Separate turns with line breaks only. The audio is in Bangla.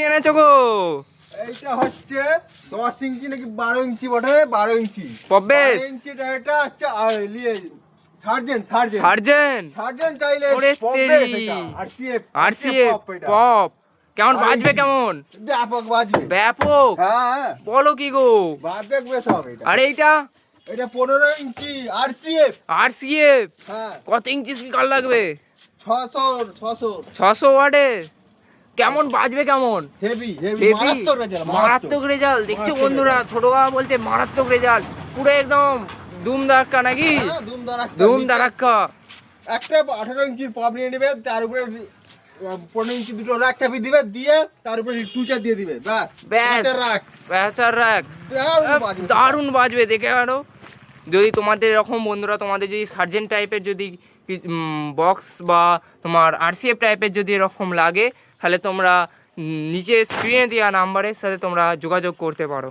এনেছো গো?
এইটা হচ্ছে 10 ইঞ্চি নাকি 12 ইঞ্চি বটে, 12 ইঞ্চি
পবেস
12 ইঞ্চিটা এটা হচ্ছে সার্জেন্ট
সার্জেন্ট
চাইলে
ওরে
পবেস
তেরি
এটা আরসিএফ
আরসিএফ পপ কেমন বাজবে কেমন?
ব্যাপক বাজবে।
ব্যাপক
হ্যাঁ
বলো কি গো?
ব্যাপক বেশ হবে এটা।
আরে এইটা
এটা 15 ইঞ্চি আরসিএফ।
আরসিএফ
হ্যাঁ
কত ইঞ্চি স্পিকার লাগবে?
600
ওয়াটের। কেমন বাজবে কেমন?
হেভি
হেভি মারাত্মক
রেজাল্ট।
রেজাল্ট দেখছো
মারাত্মক
বন্ধুরা, ছোট বাবা বলছে মারাত্মক রেজাল্ট, পুরো একদম দুম দারাক্কা নাকি?
হ্যাঁ,
দুম দারাক্কা।
একটা 18 ইঞ্চির পপ নিয়ে নেবে, তার উপরে 15 ইঞ্চি দুটো রাখ চাপি দিবে, দিয়ে তার উপরে টুইটার দিয়ে দিবে, ব্যাস
ব্যাস
রাখ
ব্যাচার রাখ দারুণ বাজবে দেখে আরো। যদি তোমাদের এরকম বন্ধুরা, তোমাদের যদি সার্জেন্ট টাইপের যদি বক্স বা তোমার আরসিএফ টাইপের যদি এরকম লাগে, তাহলে তোমরা নিচে স্ক্রিনে দেওয়া নাম্বারের সাথে তোমরা যোগাযোগ করতে পারো।